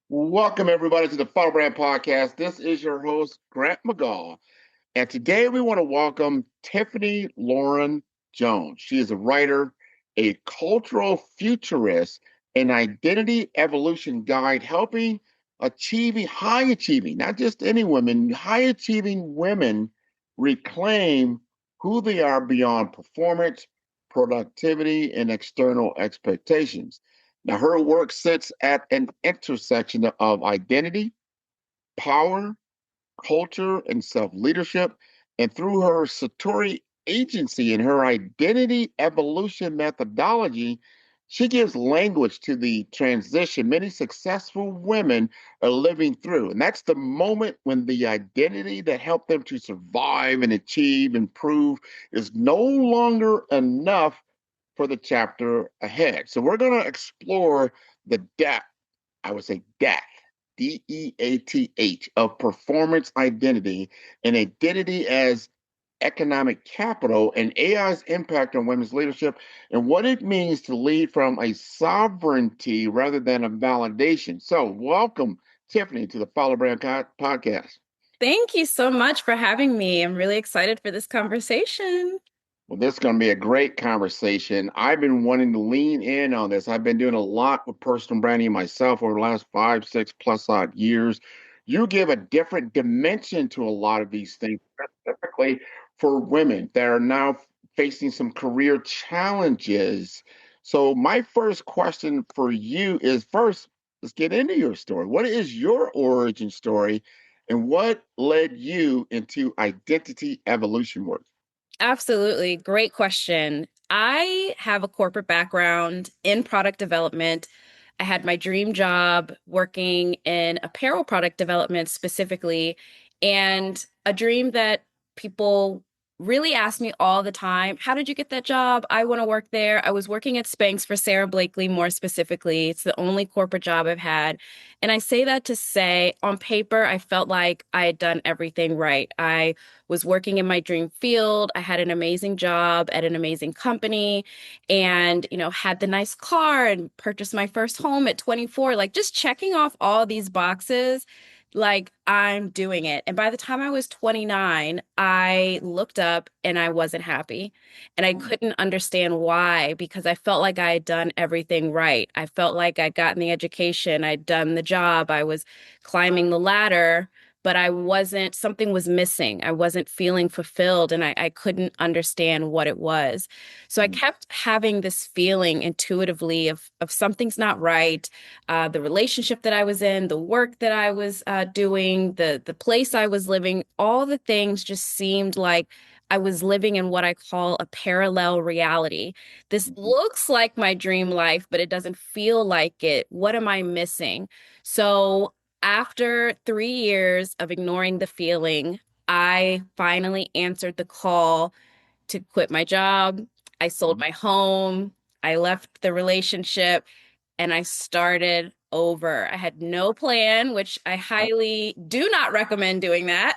Welcome, everybody, to the Firebrand Podcast. This is your host, Grant McGaw. And today we want to welcome Tiffany Lauren Jones. She is a writer, a cultural futurist, an identity evolution guide, helping high achieving, not just any women, high achieving women reclaim who they are beyond performance, productivity, and external expectations. Now, her work sits at an intersection of identity, power, culture, and self leadership. And through her Satori agency and her identity evolution methodology, she gives language to the transition many successful women are living through. And that's the moment when the identity that helped them to survive and achieve, improve, is no longer enough for the chapter ahead. So we're going to explore the depth, I would say depth, DEATH, of performance identity and identity as economic capital and AI's impact on women's leadership and what it means to lead from a sovereignty rather than a validation. So, welcome, Tiffany, to the Follow Brand podcast. Thank you so much for having me. I'm really excited for this conversation. Well, this is going to be a great conversation. I've been wanting to lean in on this. I've been doing a lot with personal branding myself over the last 5, 6 plus odd years. You give a different dimension to a lot of these things, specifically for women that are now facing some career challenges. So, my first question for you is first, let's get into your story. What is your origin story and what led you into identity evolution work? Absolutely. Great question. I have a corporate background in product development. I had my dream job working in apparel product development specifically, and a dream that people really ask me all the time, how did you get that job? I want to work there. I was working at Spanx for Sarah Blakely more specifically. It's the only corporate job I've had. And I say that to say, on paper, I felt like I had done everything right. I was working in my dream field. I had an amazing job at an amazing company and, had the nice car and purchased my first home at 24, like just checking off all these boxes. Like I'm doing it. And by the time I was 29, I looked up and I wasn't happy. And I couldn't understand why, because I felt like I had done everything right. I felt like I'd gotten the education, I'd done the job, I was climbing the ladder, but something was missing. I wasn't feeling fulfilled and I couldn't understand what it was. So I kept having this feeling intuitively of something's not right. The relationship that I was in, the work that I was doing, the place I was living, all the things just seemed like I was living in what I call a parallel reality. This looks like my dream life, but it doesn't feel like it. What am I missing? So after 3 years of ignoring the feeling, I finally answered the call to quit my job. I sold my home. I left the relationship and I started over. I had no plan, which I highly do not recommend doing that,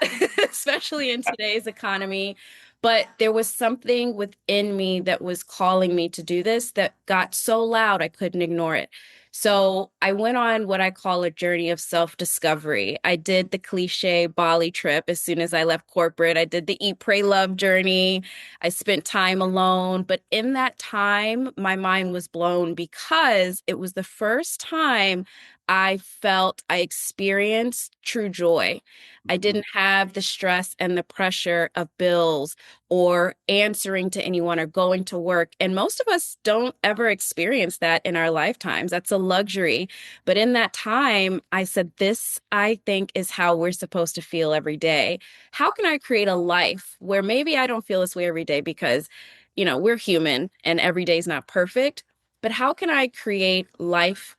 especially in today's economy. But there was something within me that was calling me to do this that got so loud I couldn't ignore it. So I went on what I call a journey of self-discovery. I did the cliche Bali trip as soon as I left corporate. I did the eat, pray, love journey. I spent time alone, but in that time, my mind was blown because it was the first time I experienced true joy. I didn't have the stress and the pressure of bills or answering to anyone or going to work. And most of us don't ever experience that in our lifetimes. That's a luxury. But in that time, I said, this, I think, is how we're supposed to feel every day. How can I create a life where maybe I don't feel this way every day because, we're human and every day is not perfect, but how can I create life,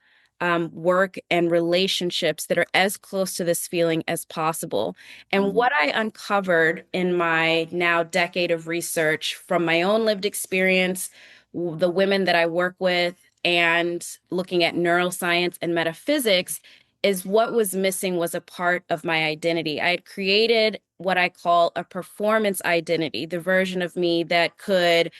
work, and relationships that are as close to this feeling as possible? And what I uncovered in my now decade of research from my own lived experience, the women that I work with, and looking at neuroscience and metaphysics is what was missing was a part of my identity. I had created what I call a performance identity, the version of me that could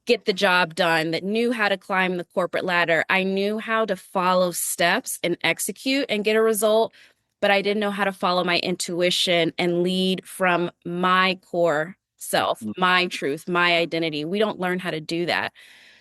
get the job done, that knew how to climb the corporate ladder. I knew how to follow steps and execute and get a result, but I didn't know how to follow my intuition and lead from my core self, my truth, my identity. We don't learn how to do that.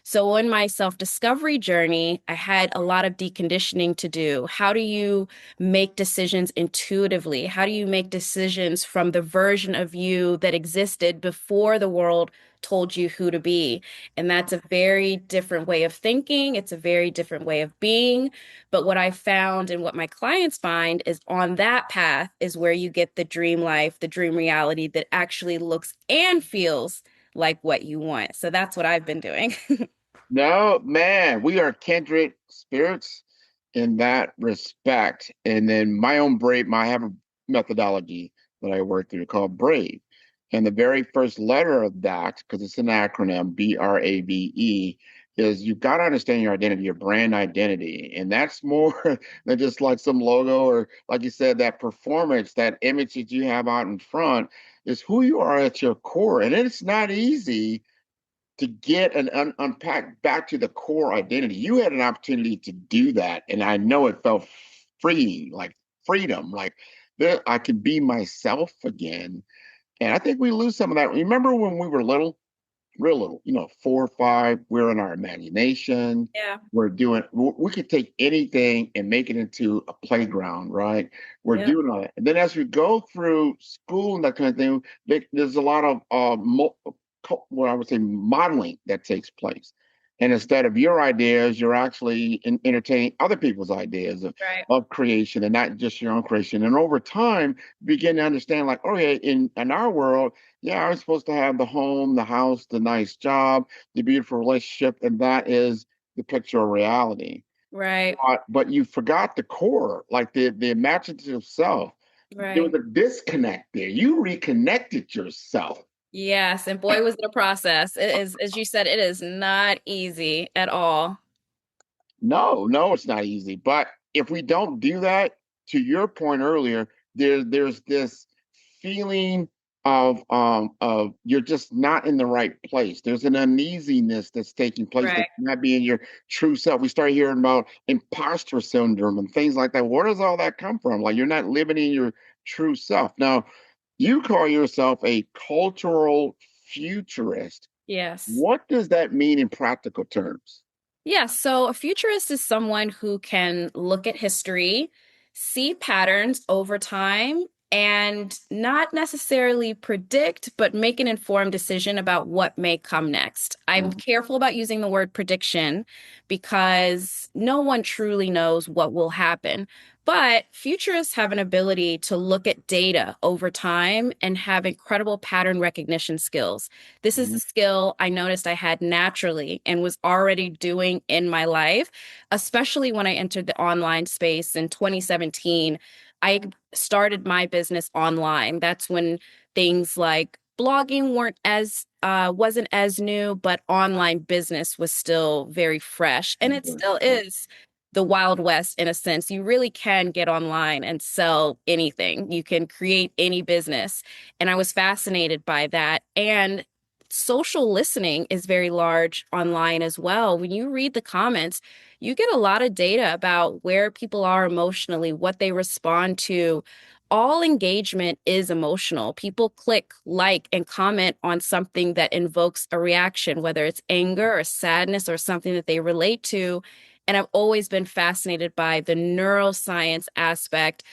So, in my self discovery journey, I had a lot of deconditioning to do. How do you make decisions intuitively? How do you make decisions from the version of you that existed before the world told you who to be? And that's a very different way of thinking. It's a very different way of being. But what I found and what my clients find is on that path is where you get the dream life, the dream reality that actually looks and feels like what you want. So that's what I've been doing. No, man, we are kindred spirits in that respect. And then my own brave, I have a methodology that I work through called Brave. And the very first letter of that, because it's an acronym, BRAVE, is you've got to understand your identity, your brand identity. And that's more than just like some logo or, like you said, that performance, that image that you have out in front is who you are at your core. And it's not easy to get and unpack back to the core identity. You had an opportunity to do that, and I know it felt freeing, like freedom, like I can be myself again. And I think we lose some of that. Remember when we were little, real little, 4 or 5, we're in our imagination. Yeah. We could take anything and make it into a playground, right? We're Yeah. doing all that. And then as we go through school and that kind of thing, there's a lot of what I would say modeling that takes place. And instead of your ideas, you're actually entertaining other people's ideas Right. of creation and not just your own creation. And over time, begin to understand like, okay, in our world, yeah, I was supposed to have the home, the house, the nice job, the beautiful relationship, and that is the picture of reality. Right. But you forgot the core, like the imaginative self. There was Right. a disconnect there. You reconnected yourself. Yes. And boy, was it a process. It is, as you said, it is not easy at all. No, no, it's not easy. But if we don't do that, to your point earlier, there's this feeling of you're just not in the right place. There's an uneasiness that's taking place Right. that's not being your true self. We start hearing about imposter syndrome and things like that. Where does all that come from? Like you're not living in your true self. Now, you call yourself a cultural futurist. Yes. What does that mean in practical terms? Yeah, so a futurist is someone who can look at history, see patterns over time, and not necessarily predict, but make an informed decision about what may come next. I'm careful about using the word prediction because no one truly knows what will happen. But futurists have an ability to look at data over time and have incredible pattern recognition skills. This is a Mhm. skill I noticed I had naturally and was already doing in my life, especially when I entered the online space in 2017. I started my business online. That's when things like blogging weren't as wasn't as new, but online business was still very fresh. And it still is the Wild West in a sense. You really can get online and sell anything. You can create any business. And I was fascinated by that. And social listening is very large online as well. When you read the comments, you get a lot of data about where people are emotionally, what they respond to. All engagement is emotional. People click like and comment on something that invokes a reaction, whether it's anger or sadness or something that they relate to. And I've always been fascinated by the neuroscience aspect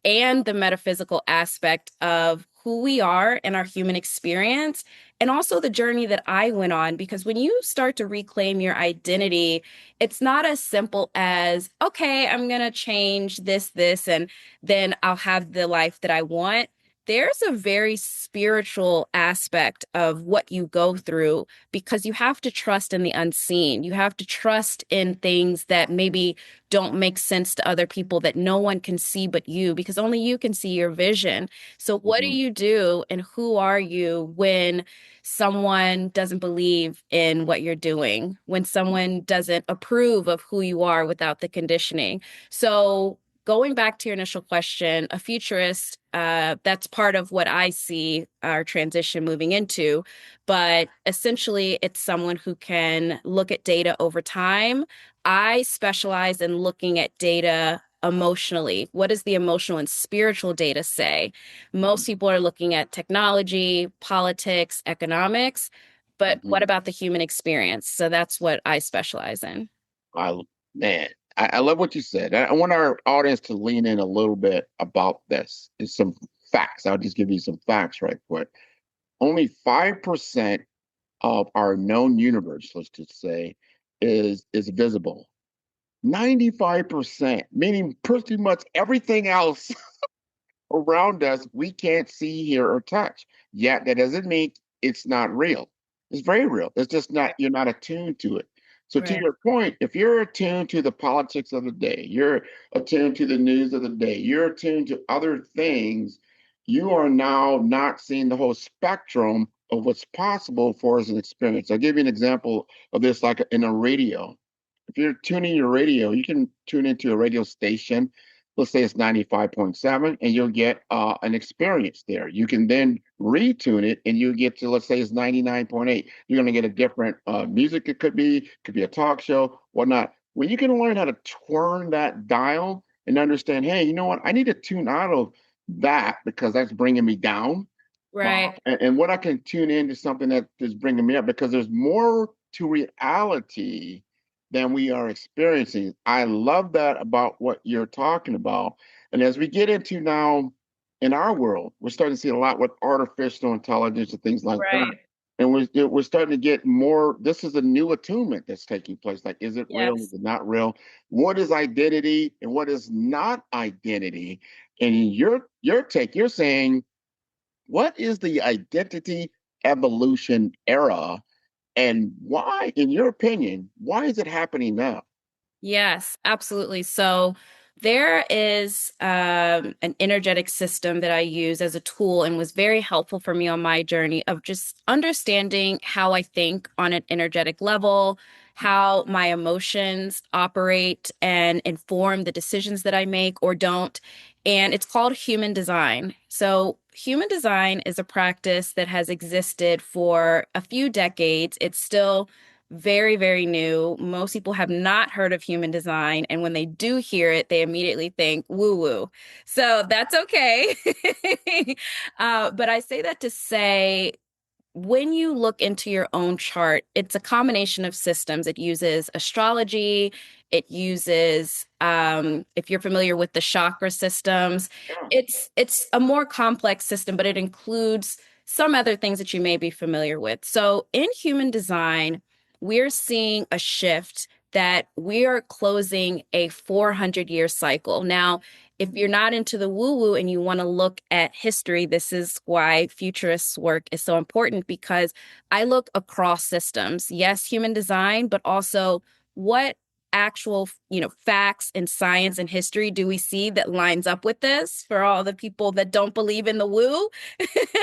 and the metaphysical aspect of who we are in our human experience, and also the journey that I went on. Because when you start to reclaim your identity, it's not as simple as, okay, I'm going to change this, and then I'll have the life that I want. There's a very spiritual aspect of what you go through because you have to trust in the unseen. You have to trust in things that maybe don't make sense to other people that no one can see but you, because only you can see your vision. So, what do Mhm. you do and who are you when someone doesn't believe in what you're doing, when someone doesn't approve of who you are without the conditioning? So, going back to your initial question, a futurist, that's part of what I see our transition moving into. But essentially, it's someone who can look at data over time. I specialize in looking at data emotionally. What does the emotional and spiritual data say? Most people are looking at technology, politics, economics, but what Mhm. about the human experience? So that's what I specialize in. I, man, I love what you said. I want our audience to lean in a little bit about this. It's some facts. I'll just give you some facts right quick. Only 5% of our known universe, let's just say, is visible. 95%, meaning pretty much everything else around us we can't see, hear, or touch. Yet that doesn't mean it's not real. It's very real. It's just not, you're not attuned to it. So to Right. your point, if you're attuned to the politics of the day, you're attuned to the news of the day, you're attuned to other things, you are now not seeing the whole spectrum of what's possible for us an experience. I'll give you an example of this, like in a radio. If you're tuning your radio, you can tune into a radio station. Let's say it's 95.7, and you'll get an experience there. You can then retune it, and you get to, let's say it's 99.8. You're going to get a different music. It could be a talk show, whatnot. When you can learn how to turn that dial and understand, hey, you know what? I need to tune out of that because that's bringing me down. Right. And what I can tune into something that is bringing me up because there's more to reality than we are experiencing. I love that about what you're talking about. And as we get into now in our world, we're starting to see a lot with artificial intelligence and things like that. Right. And we're starting to get more. This is a new attunement that's taking place. Like, is it real? Is Yes. it not real? What is identity and what is not identity? And your take, you're saying, what is the identity evolution era, and why, in your opinion, why is it happening now? Yes, absolutely. So there is an energetic system that I use as a tool and was very helpful for me on my journey of just understanding how I think on an energetic level, how my emotions operate and inform the decisions that I make or don't. And it's called human design. So human design is a practice that has existed for a few decades. It's still very, very new. Most people have not heard of human design. And when they do hear it, they immediately think woo woo. So that's okay. But I say that to say, when you look into your own chart, it's a combination of systems. It uses astrology, it uses, if you're familiar with the chakra systems, Yeah. it's a more complex system, but it includes some other things that you may be familiar with. So in human design, we're seeing a shift that we are closing a 400-year cycle. Now, if you're not into the woo woo and you want to look at history, this is why futurists work is so important because I look across systems. Yes, human design, but also what actual, facts and science and history do we see that lines up with this for all the people that don't believe in the woo?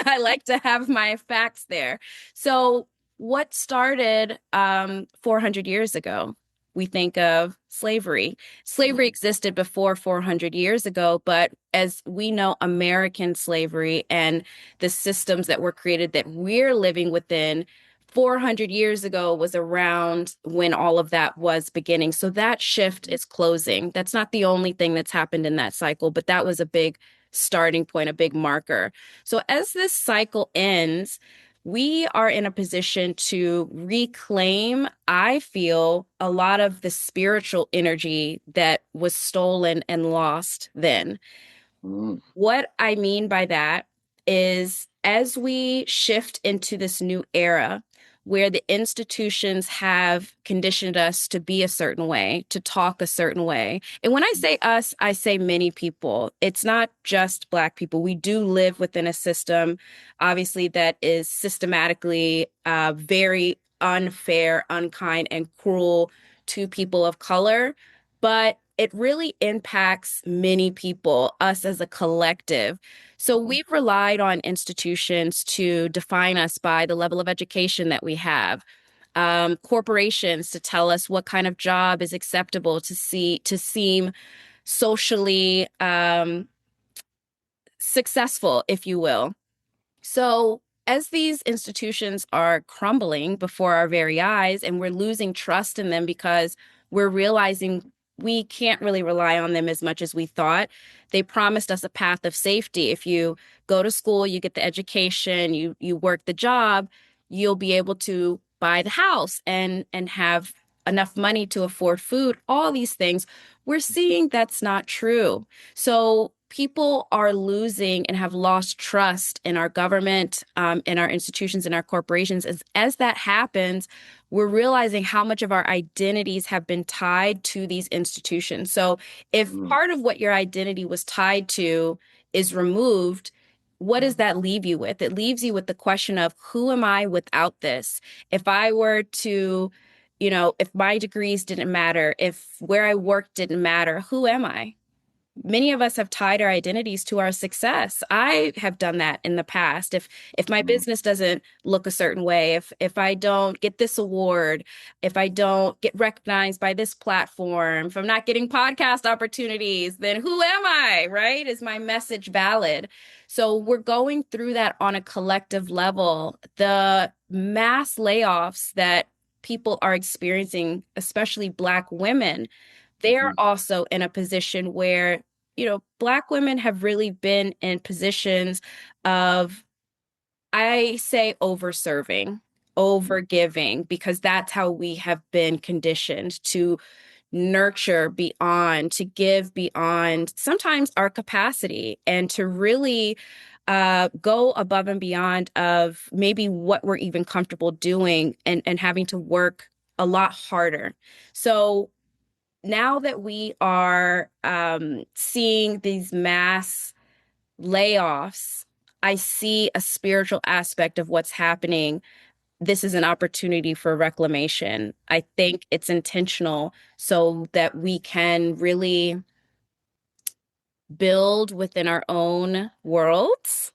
I like to have my facts there. So, what started 400 years ago? We think of slavery. Slavery existed before 400 years ago, but as we know, American slavery and the systems that were created that we're living within 400 years ago was around when all of that was beginning. So that shift is closing. That's not the only thing that's happened in that cycle, but that was a big starting point, a big marker. So as this cycle ends, we are in a position to reclaim, I feel, a lot of the spiritual energy that was stolen and lost then. Mm, What I mean by that is as we shift into this new era where the institutions have conditioned us to be a certain way, to talk a certain way. And when I say us, I say many people. It's not just Black people. We do live within a system, obviously, that is systematically very unfair, unkind, and cruel to people of color. But it really impacts many people, us as a collective. So we've relied on institutions to define us by the level of education that we have. Corporations to tell us what kind of job is acceptable to seem socially successful, if you will. So, as these institutions are crumbling before our very eyes, and we're losing trust in them because we're realizing we can't really rely on them as much as we thought. They promised us a path of safety. If you go to school, you get the education, you work the job, you'll be able to buy the house and have enough money to afford food, all these things. We're seeing that's not true. So people are losing and have lost trust in our government, in our institutions, in our corporations. As that happens, we're realizing how much of our identities have been tied to these institutions. So if Mm, part of what your identity was tied to is removed, what does that leave you with? It leaves you with the question of who am I without this? If I were to, if my degrees didn't matter, if where I worked didn't matter, who am I? Many of us have tied our identities to our success. I have done that in the past. If my mm, business doesn't look a certain way, if I don't get this award, if I don't get recognized by this platform, if I'm not getting podcast opportunities, then who am I, right? Is my message valid? So we're going through that on a collective level. The mass layoffs that people are experiencing, especially Black women, they're mhm, also in a position where, Black women have really been in positions of, I say, overserving, overgiving, because that's how we have been conditioned to nurture beyond, to give beyond sometimes our capacity, and to really go above and beyond of maybe what we're even comfortable doing, and having to work a lot harder. So now that we are seeing these mass layoffs, I see a spiritual aspect of what's happening. This is an opportunity for reclamation. I think it's intentional so that we can really build within our own worlds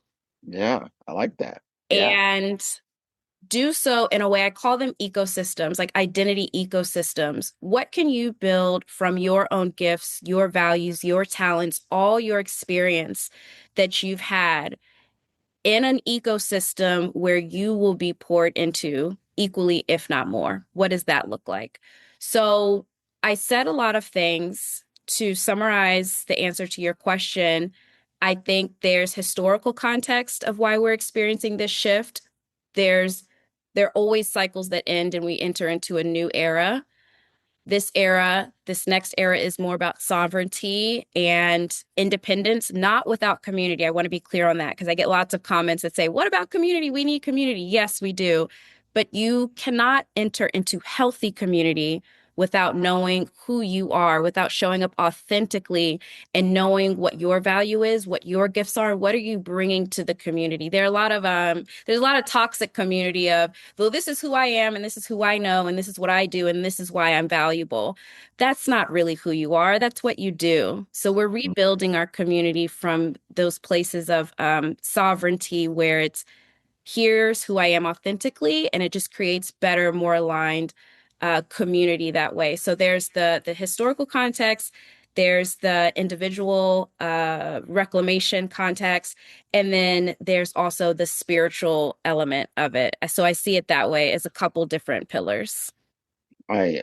yeah, I like that. Yeah. and do so in a way, I call them ecosystems, like identity ecosystems. What can you build from your own gifts, your values, your talents, all your experience that you've had in an ecosystem where you will be poured into equally, if not more? What does that look like? So I said a lot of things to summarize the answer to your question. I think there's historical context of why we're experiencing this shift. There's there are always cycles that end and we enter into a new era. This next era is more about sovereignty and independence, not without community. I want to be clear on that because I get lots of comments that say, what about community? We need community. Yes, we do. But you cannot enter into healthy community without knowing who you are, without showing up authentically and knowing what your value is, what your gifts are, what are you bringing to the community. There's a lot of toxic community of, well, this is who I am and this is who I know and this is what I do and this is why I'm valuable. That's not really who you are. That's what you do. So we're Mm, rebuilding our community from those places of sovereignty where it's here's who I am authentically, and it just creates better, more aligned community that way. So there's the historical context, there's the individual reclamation context, and then there's also the spiritual element of it. So I see it that way as a couple different pillars. I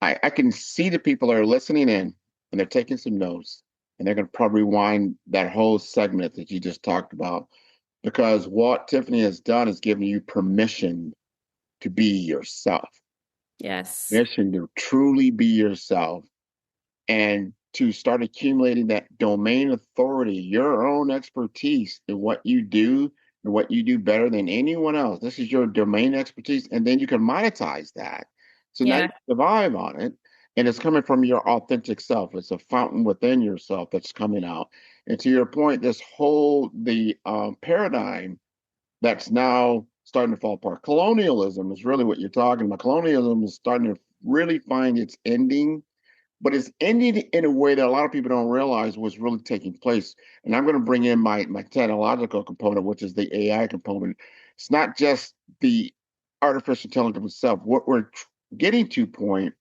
I can see the people that are listening in and they're taking some notes and they're going to probably rewind that whole segment that you just talked about because what Tiffany has done is given you permission to be yourself, Yes. permission to truly be yourself and to start accumulating that domain authority, your own expertise in what you do and what you do better than anyone else. This is your domain expertise, and then you can monetize that. So now you Yeah. survive on it, and it's coming from your authentic self. It's a fountain within yourself that's coming out. And to your point, this whole the paradigm that's now starting to fall apart. Colonialism is really what you're talking about. Colonialism is starting to really find its ending, but it's ended in a way that a lot of people don't realize was really taking place. And I'm going to bring in my technological component, which is the AI component. It's not just the artificial intelligence itself. What we're getting to point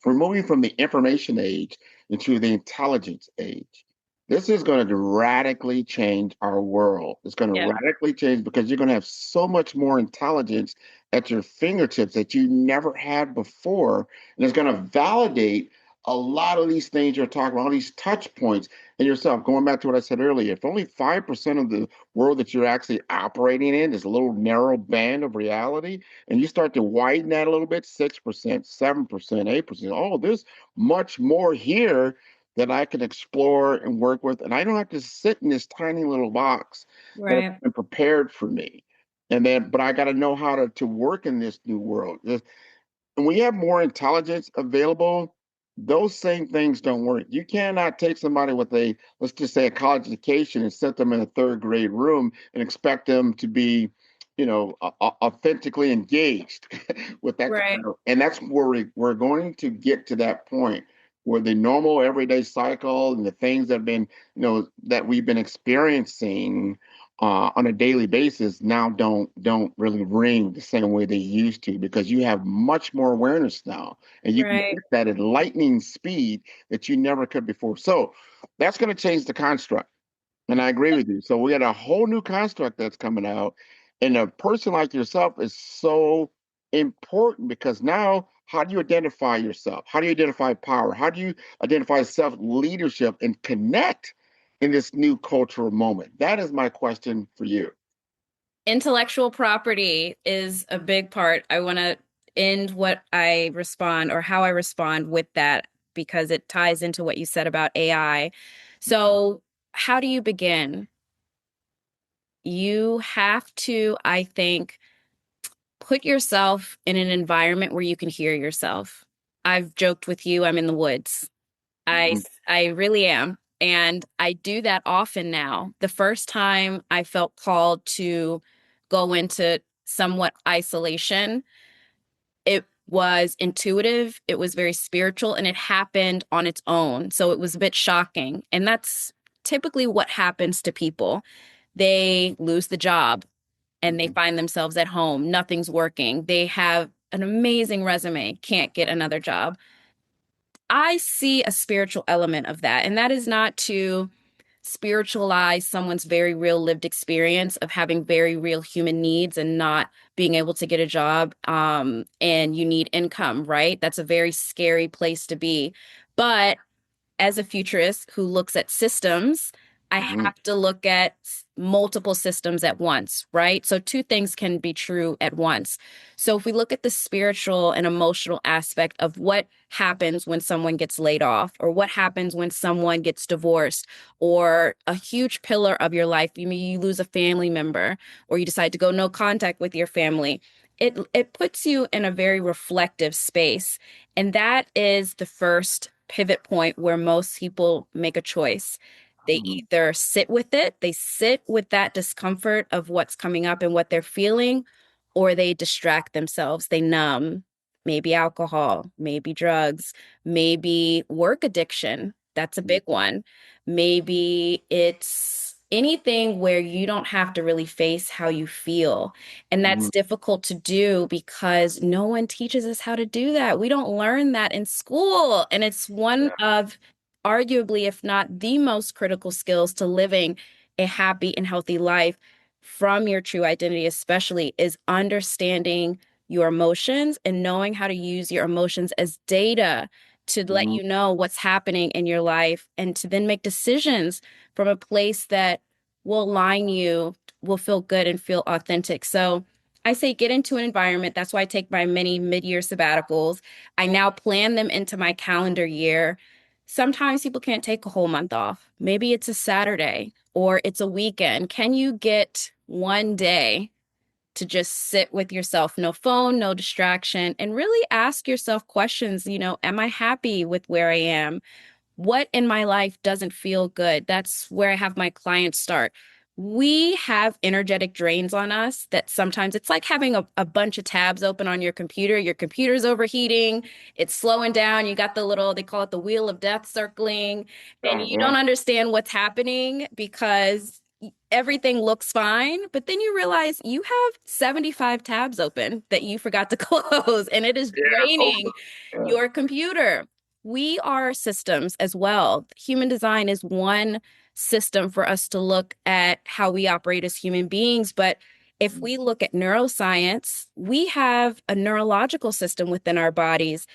We're moving from the information age into the intelligence age. This is going to radically change our world. It's going to Yeah. radically change because you're going to have so much more intelligence at your fingertips that you never had before. And it's going to validate a lot of these things you're talking about, all these touch points in yourself. Going back to what I said earlier, if only 5% of the world that you're actually operating in is a little narrow band of reality, and you start to widen that a little bit, 6%, 7%, 8%. Oh, there's much more here that I can explore and work with. And I don't have to sit in this tiny little box that has Right. been prepared for me. And then, but I got to know how to work in this new world. And when you have more intelligence available, those same things don't work. You cannot take somebody with a, let's just say, a college education and set them in a third grade room and expect them to be, authentically engaged with that Right. kind of, and that's where we're going to get to that point where the normal everyday cycle and the things that have been, that we've been experiencing on a daily basis now don't really ring the same way they used to because you have much more awareness now and you can Right. hit that at lightning speed that you never could before. So that's going to change the construct. And I agree with you. So we got a whole new construct that's coming out. And a person like yourself is so important because now how do you identify yourself? How do you identify power? How do you identify self leadership and connect in this new cultural moment? That is my question for you. Intellectual property is a big part. I want to end what I respond or how I respond with that because it ties into what you said about AI. So, how do you begin? You have to, I think, put yourself in an environment where you can hear yourself. I've joked with you, I'm in the woods. I Mhm. I really am. And I do that often now. The first time I felt called to go into somewhat isolation, it was intuitive, it was very spiritual, and it happened on its own. So it was a bit shocking. And that's typically what happens to people. They lose the job and they Mhm. find themselves at home. Nothing's working. They have an amazing resume, can't get another job. I see a spiritual element of that, and that is not to spiritualize someone's very real lived experience of having very real human needs and not being able to get a job, and you need income, right? That's a very scary place to be. But as a futurist who looks at systems, I Mhm. have to look at multiple systems at once, right? So two things can be true at once. So if we look at the spiritual and emotional aspect of what happens when someone gets laid off, or what happens when someone gets divorced, or a huge pillar of your life, you lose a family member, or you decide to go no contact with your family. It puts you in a very reflective space. And that is the first pivot point where most people make a choice. They Mhm. either sit with it, they sit with that discomfort of what's coming up and what they're feeling, or they distract themselves, they numb. Maybe alcohol, maybe drugs, maybe work addiction. That's a big one. Maybe it's anything where you don't have to really face how you feel. And that's Mhm. difficult to do because no one teaches us how to do that. We don't learn that in school. And it's one Yeah. of arguably, if not the most critical skills to living a happy and healthy life from your true identity, especially, is understanding your emotions and knowing how to use your emotions as data to let Mhm. you know what's happening in your life and to then make decisions from a place that will align you, will feel good and feel authentic. So I say get into an environment. That's why I take my many mid-year sabbaticals. I now plan them into my calendar year. Sometimes people can't take a whole month off. Maybe it's a Saturday or it's a weekend. Can you get one day to just sit with yourself? No phone, no distraction, and really ask yourself questions. Am I happy with where I am? What in my life doesn't feel good? That's where I have my clients start. We have energetic drains on us that sometimes it's like having a bunch of tabs open on your computer. Your computer's overheating, it's slowing down. You got the little, they call it the wheel of death circling, and you don't Yeah. understand what's happening because everything looks fine, but then you realize you have 75 tabs open that you forgot to close, and it is Yeah, draining totally. Yeah. your computer. We are systems as well. Human design is one system for us to look at how we operate as human beings. But if we look at neuroscience, we have a neurological system within our bodies.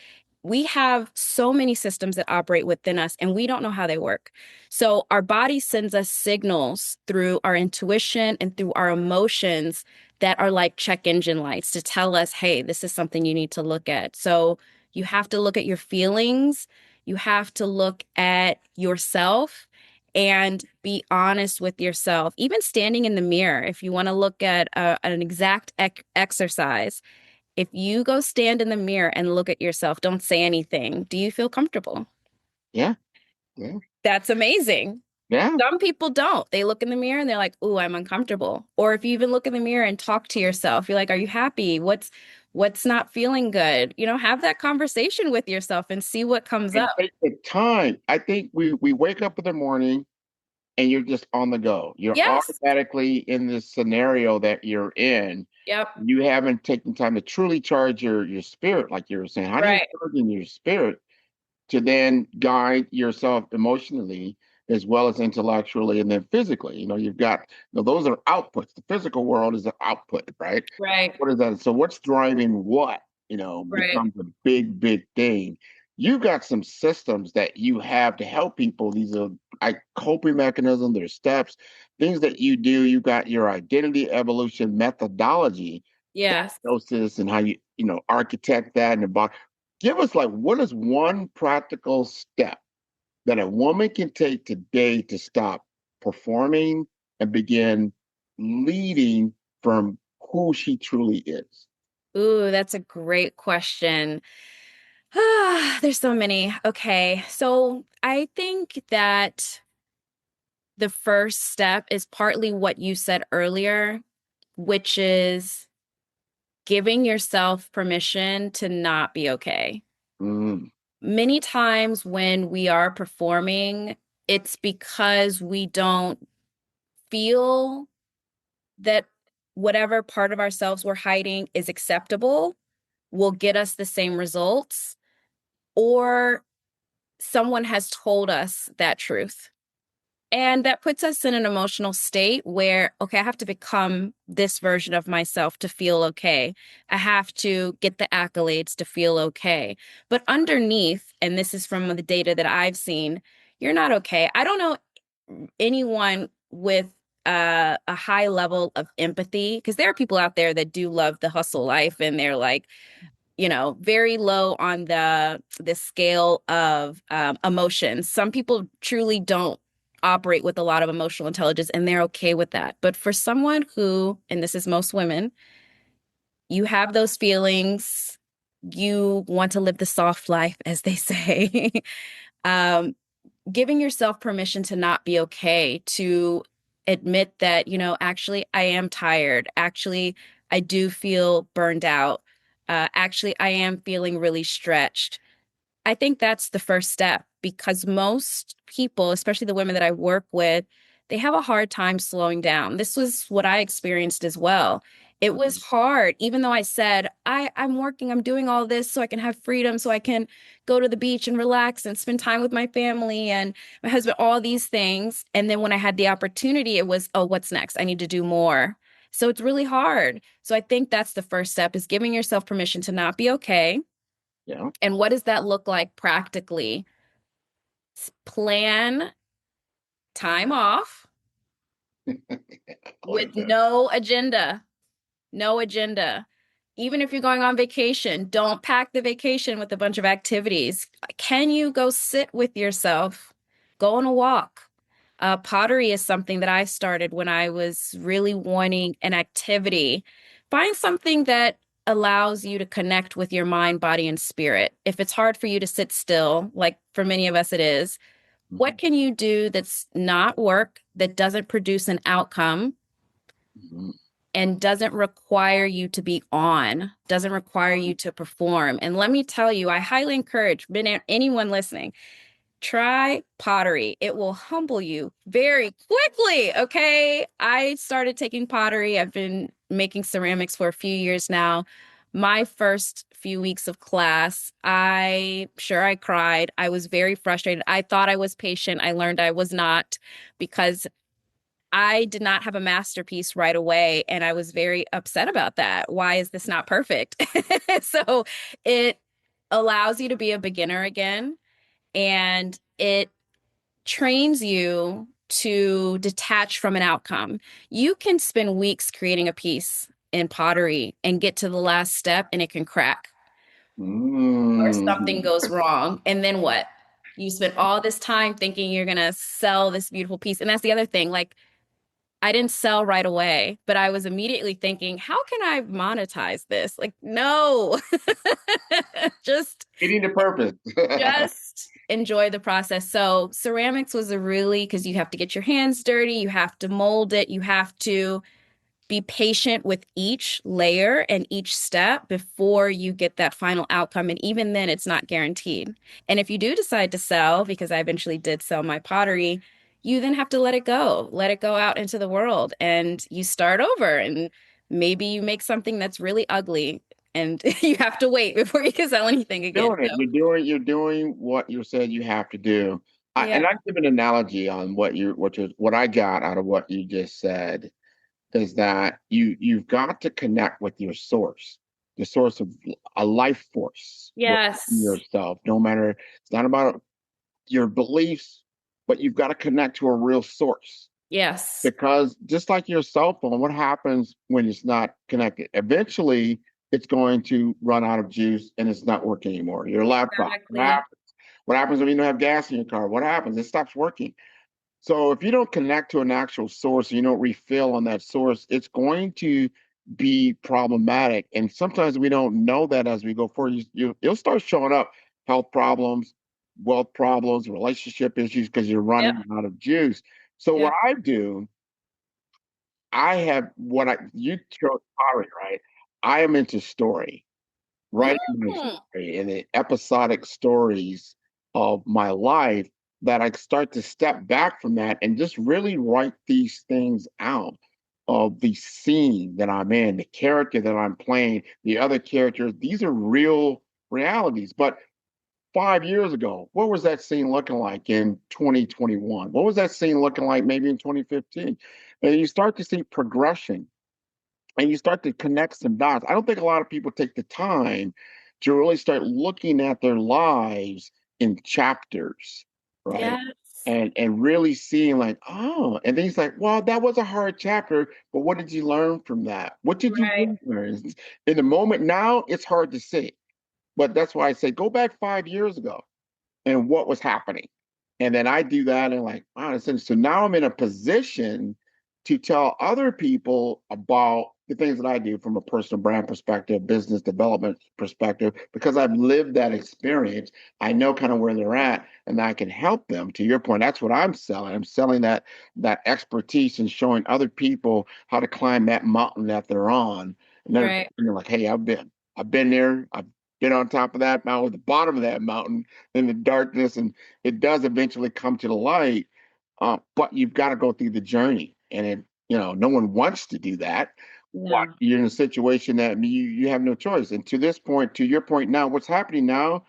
We have so many systems that operate within us, and we don't know how they work. So our body sends us signals through our intuition and through our emotions that are like check engine lights to tell us, hey, this is something you need to look at. So you have to look at your feelings, you have to look at yourself and be honest with yourself. Even standing in the mirror, if you want to look at an exact exercise, if you go stand in the mirror and look at yourself, don't say anything. Do you feel comfortable? Yeah. Yeah. That's amazing. Yeah. Some people don't. They look in the mirror and they're like, "Ooh, I'm uncomfortable." Or if you even look in the mirror and talk to yourself, you're like, "Are you happy? What's not feeling good?" Have that conversation with yourself and see what comes And up. take the time. I think we wake up in the morning and you're just on the go. You're Yes. automatically in this scenario that you're in. Yep. You haven't taken time to truly charge your spirit, like you were saying. How do you Right. charge in your spirit to then guide yourself emotionally as well as intellectually and then physically? You've got, those are outputs. The physical world is an output, right? Right. What is that? So what's driving what, Right. becomes a big, big thing. You've got some systems that you have to help people. These are like coping mechanisms, there's steps, things that you do. You've got your identity evolution methodology, Yes. diagnosis, and how you architect that in the box. Give us like what is one practical step that a woman can take today to stop performing and begin leading from who she truly is? Ooh, that's a great question. There's so many. Okay. So I think that the first step is partly what you said earlier, which is giving yourself permission to not be okay. Mm, Many times when we are performing, it's because we don't feel that whatever part of ourselves we're hiding is acceptable, will get us the same results, or someone has told us that truth. And that puts us in an emotional state where, okay, I have to become this version of myself to feel okay. I have to get the accolades to feel okay. But underneath, and this is from the data that I've seen, you're not okay. I don't know anyone with a high level of empathy, because there are people out there that do love the hustle life and they're like, very low on the scale of emotions. Some people truly don't operate with a lot of emotional intelligence and they're okay with that. But for someone who, and this is most women, you have those feelings, you want to live the soft life, as they say. um, Giving yourself permission to not be okay, to admit that, actually, I am tired. Actually, I do feel burned out. Actually, I am feeling really stretched. I think that's the first step because most people, especially the women that I work with, they have a hard time slowing down. This was what I experienced as well. It was hard, even though I said, I'm working, I'm doing all this so I can have freedom, so I can go to the beach and relax and spend time with my family and my husband, all these things. And then when I had the opportunity, it was, oh, what's next? I need to do more. So it's really hard. So I think that's the first step is giving yourself permission to not be okay. yeah. And what does that look like practically? Plan time off I like with that. no agenda. No agenda. Even if you're going on vacation, don't pack the vacation with a bunch of activities. Can you go sit with yourself? Go on a walk. Pottery is something that I started when I was really wanting an activity. Find something that allows you to connect with your mind, body, and spirit. If it's hard for you to sit still, like for many of us it is, what Mhm, can you do that's not work, that doesn't produce an outcome, mhm, and doesn't require you to be on, doesn't require you to perform? And let me tell you, I highly encourage anyone listening, Try pottery. It will humble you very quickly. Okay. I started taking pottery. I've been making ceramics for a few years now. My first few weeks of class, I cried. I was very frustrated. I thought I was patient. I learned I was not because I did not have a masterpiece right away. And I was very upset about that. Why is this not perfect? So it allows you to be a beginner again, and it trains you to detach from an outcome. You can spend weeks creating a piece in pottery and get to the last step and it can crack or something Mm. goes wrong. And then what? You spent all this time thinking you're going to sell this beautiful piece. And that's the other thing. Like, I didn't sell right away, but I was immediately thinking, how can I monetize this? Like, no, just Getting the purpose. just enjoy the process. So ceramics was a really, because you have to get your hands dirty, you have to mold it, you have to be patient with each layer and each step before you get that final outcome. And even then, it's not guaranteed. And if you do decide to sell, because I eventually did sell my pottery, you then have to let it go out into the world, and you start over. And maybe you make something that's really ugly, and you have to wait before you can sell anything again. Doing it. So, You're doing what you said you have to do. And yeah. I give an analogy on what I got out of what you just said is that you've got to connect with your source, the source of a life force within Yes. yourself. No matter, it's not about your beliefs, but you've got to connect to a real source. Yes. Because just like your cell phone, what happens when it's not connected? Eventually, it's going to run out of juice and it's not working anymore. Your laptop, what Exactly. happens? What happens when you don't have gas in your car? What happens? It stops working. So if you don't connect to an actual source, you don't refill on that source, it's going to be problematic. And sometimes we don't know that as we go forward. You'll start showing up health problems, wealth problems, relationship issues because you're Yep. running out of juice. So what Yep. I do, I have what I you chose pottery, right? I am into story, writing my Mm, story and the episodic stories of my life that I start to step back from that and just really write these things out of the scene that I'm in, the character that I'm playing, the other characters. These are real realities. But 5 years ago, what was that scene looking like in 2021? What was that scene looking like maybe in 2015? And you start to see progression and you start to connect some dots. I don't think a lot of people take the time to really start looking at their lives in chapters, right? yes. And really seeing like, oh, and then he's like, well, that was a hard chapter, but what did you learn from that? What did you Right. really learn? In the moment now, it's hard to see. But that's why I say go back 5 years ago and what was happening. And then I do that and like, wow, so now I'm in a position to tell other people about the things that I do from a personal brand perspective, business development perspective, because I've lived that experience. I know kind of where they're at and I can help them. To your point, that's what I'm selling. I'm selling that expertise and showing other people how to climb that mountain that they're on. And then Right. you're like, hey, I've been there. I've been on top of that mountain, the bottom of that mountain in the darkness, and it does eventually come to the light. But you've got to go through the journey, and no one wants to do that. But No. you're in a situation that you have no choice. And to this point, to your point now, what's happening now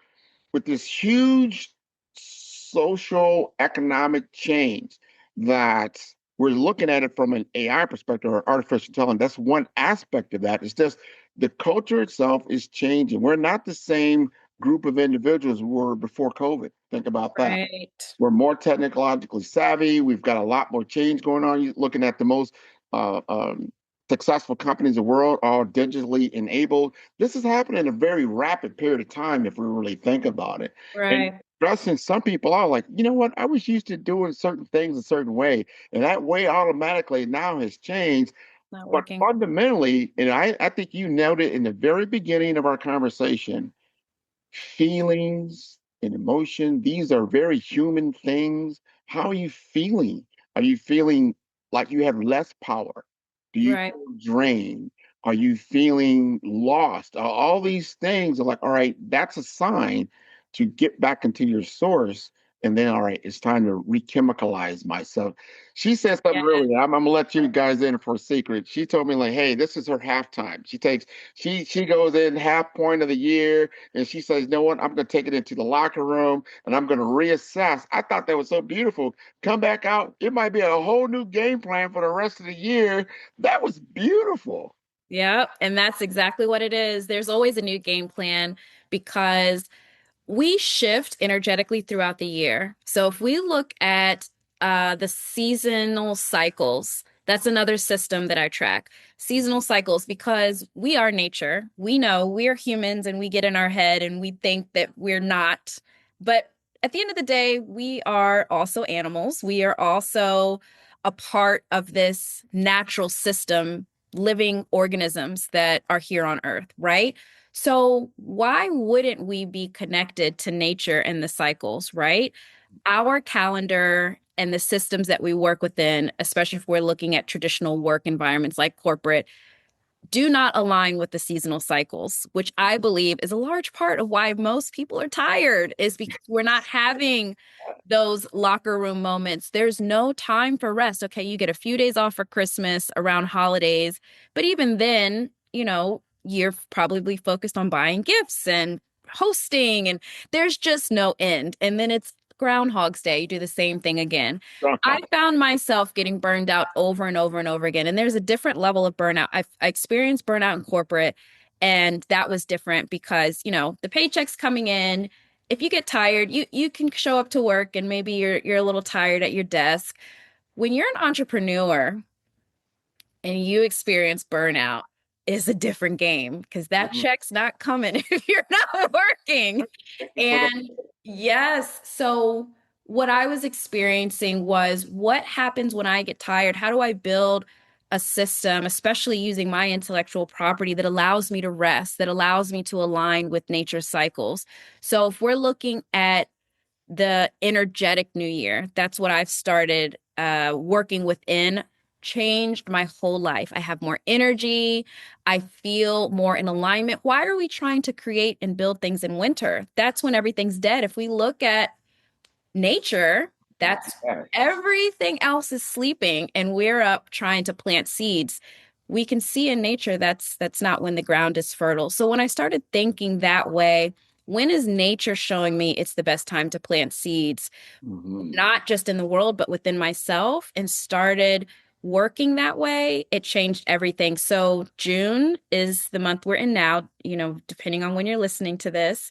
with this huge social economic change that we're looking at it from an AI perspective or artificial intelligence. That's one aspect of that. It's just the culture itself is changing. We're not the same group of individuals we were before COVID. Think about that. Right. We're more technologically savvy. We've got a lot more change going on. You're looking at the most uh, um, successful companies in the world, all digitally enabled. This is happening in a very rapid period of time if we really think about it. And Right. stressing some people out, like, you know what? I was used to doing certain things a certain way, and that way automatically now has changed. Not But working. fundamentally, and I think you nailed it in the very beginning of our conversation, feelings and emotion, these are very human things. How are you feeling? Are you feeling like you have less power? Do you Right. feel drained? Are you feeling lost? All these things are like, all right, that's a sign to get back into your source and then, all right, it's time to rechemicalize myself. She said something Yeah. really, I'm gonna let you guys in for a secret. She told me like, hey, this is her halftime. She goes in half point of the year, and she says, you know what, I'm gonna take it into the locker room and I'm gonna reassess. I thought that was so beautiful. Come back out, it might be a whole new game plan for the rest of the year. That was beautiful. Yeah, and that's exactly what it is. There's always a new game plan because we shift energetically throughout the year. So if we look at the seasonal cycles, that's another system that I track. Seasonal cycles, because we are nature. We know we are humans and we get in our head and we think that we're not. But at the end of the day, we are also animals. We are also a part of this natural system, living organisms that are here on Earth, right? So, why wouldn't we be connected to nature and the cycles, right? Our calendar and the systems that we work within, especially if we're looking at traditional work environments like corporate, do not align with the seasonal cycles, which I believe is a large part of why most people are tired, is because we're not having those locker room moments. There's no time for rest. Okay, you get a few days off for Christmas around holidays, but even then, you're probably focused on buying gifts and hosting, and there's just no end. And then it's Groundhog's Day, you do the same thing again. I found myself getting burned out over and over and over again. And there's a different level of burnout. I experienced burnout in corporate, and that was different because, the paycheck's coming in. If you get tired, you can show up to work and maybe you're a little tired at your desk. When you're an entrepreneur and you experience burnout, is a different game because that Mhm. check's not coming if you're not working. And yes, so what I was experiencing was what happens when I get tired? How do I build a system, especially using my intellectual property that allows me to rest, that allows me to align with nature's cycles? So if we're looking at the energetic new year, that's what I've started working within, changed my whole life. I have more energy. I feel more in alignment. Why are we trying to create and build things in winter? That's when everything's dead. If we look at nature, that's Yeah. everything else is sleeping and we're up trying to plant seeds. We can see in nature that's not when the ground is fertile. So when I started thinking that way, when is nature showing me it's the best time to plant seeds, Mhm. not just in the world, but within myself, and started working that way, it changed everything. So June is the month we're in now, depending on when you're listening to this.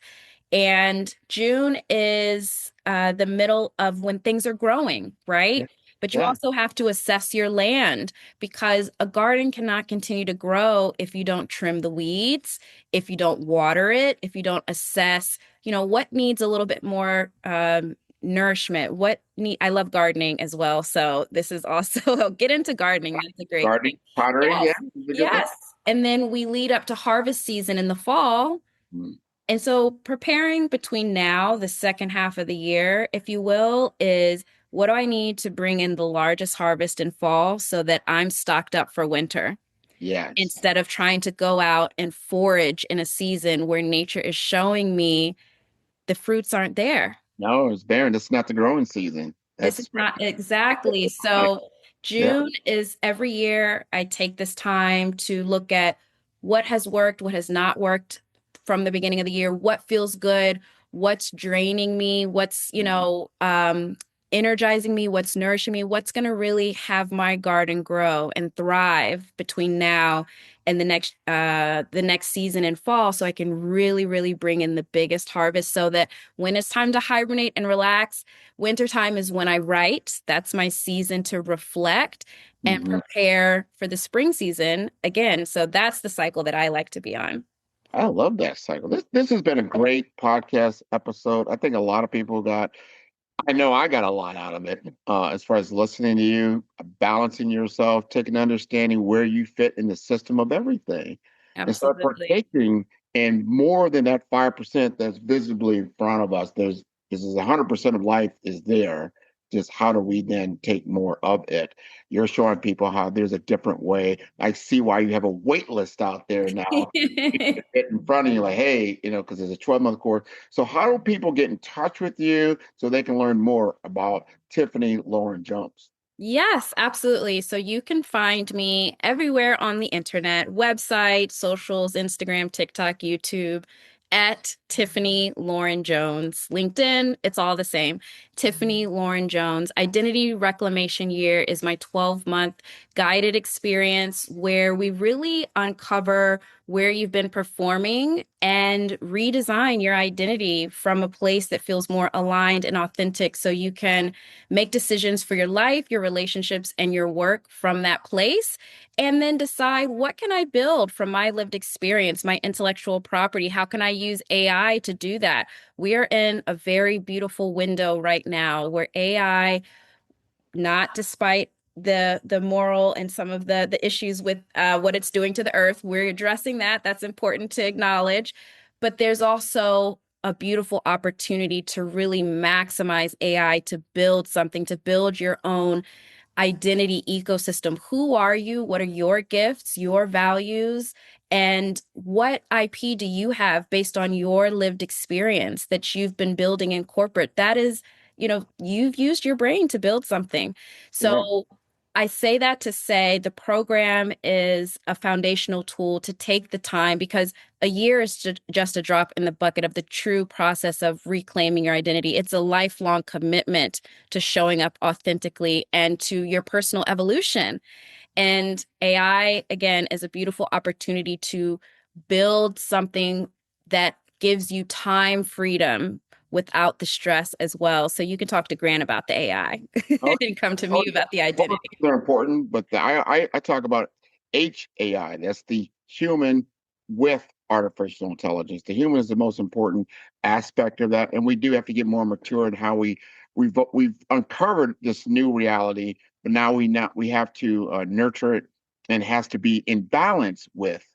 And June is the middle of when things are growing, Yeah. right? But you Yeah. also have to assess your land because a garden cannot continue to grow if you don't trim the weeds, if you don't water it, if you don't assess, what needs a little bit more nourishment. I love gardening as well. So this is also get into gardening. That's a great Gardening, thing. pottery, Yes. yeah, is a good thing. Yes. And then we lead up to harvest season in the fall. Mm. And so preparing between now, the second half of the year, if you will, is what do I need to bring in the largest harvest in fall so that I'm stocked up for winter Yes. instead of trying to go out and forage in a season where nature is showing me the fruits aren't there. No, it's barren. It's not the growing season. This That's is not exactly. So yeah. June is every year I take this time to look at what has worked, what has not worked from the beginning of the year, what feels good, what's draining me, what's, energizing me, what's nourishing me, what's going to really have my garden grow and thrive between now and the next season in fall so I can really, really bring in the biggest harvest so that when it's time to hibernate and relax, wintertime is when I write. That's my season to reflect and Mhm. prepare for the spring season again. So that's the cycle that I like to be on. I love that cycle. This has been a great podcast episode. I think a lot of people got. I know I got a lot out of it as far as listening to you, balancing yourself, taking understanding where you fit in the system of everything, and start Absolutely. partaking in more than that 5% that's visibly in front of us. This is 100% of life is there. just how do we then take more of it? You're showing people how there's a different way. I see why you have a wait list out there now. You can get in front of you like, hey, because there's a 12-month course. So how do people get in touch with you so they can learn more about Tiffany Lauren Jones? Yes, absolutely. So you can find me everywhere on the internet, website, socials, Instagram, TikTok, YouTube, at Tiffany Lauren Jones. LinkedIn, it's all the same. Tiffany Lauren Jones. Identity Reclamation Year is my 12-month guided experience where we really uncover where you've been performing and redesign your identity from a place that feels more aligned and authentic so you can make decisions for your life, your relationships, and your work from that place. And then decide what can I build from my lived experience, my intellectual property? How can I use AI to do that? We are in a very beautiful window right now where AI, not despite the moral and some of the issues with what it's doing to the earth, we're addressing that. That's important to acknowledge. But there's also a beautiful opportunity to really maximize AI to build something, to build your own identity ecosystem. Who are you? What are your gifts, your values, and what IP do you have based on your lived experience that you've been building in corporate? That is, you've used your brain to build something. Yeah. So I say that to say the program is a foundational tool to take the time because a year is just a drop in the bucket of the true process of reclaiming your identity. It's a lifelong commitment to showing up authentically and to your personal evolution. And AI, again, is a beautiful opportunity to build something that gives you time freedom without the stress as well. So you can talk to Grant about the AI Oh, and come to oh, me yeah. about the Both of identity. those are important, but I talk about HAI. That's the human with artificial intelligence. The human is the most important aspect of that, and we do have to get more mature in how we've uncovered this new reality, but now we have to nurture it, and it has to be in balance with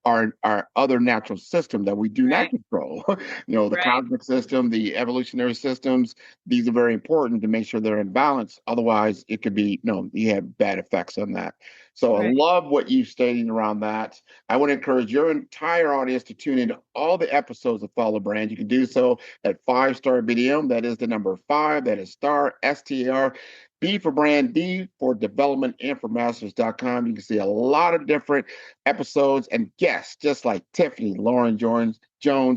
our other natural system that we do not Right, control. The right, cosmic system, the evolutionary systems, these are very important to make sure they're in balance. Otherwise, it could be, you have bad effects on that. So I right. love what you're stating around that. I want to encourage your entire audience to tune into all the episodes of Follow Brand. You can do so at 5 Star BDM. That is the number five. That is star, STAR. B for brand, D for development, and for masters.com. You can see a lot of different episodes and guests, just like Tiffany Lauren Jones,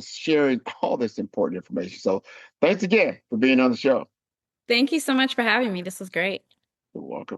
sharing all this important information. So thanks again for being on the show. Thank you so much for having me. This was great. You're welcome.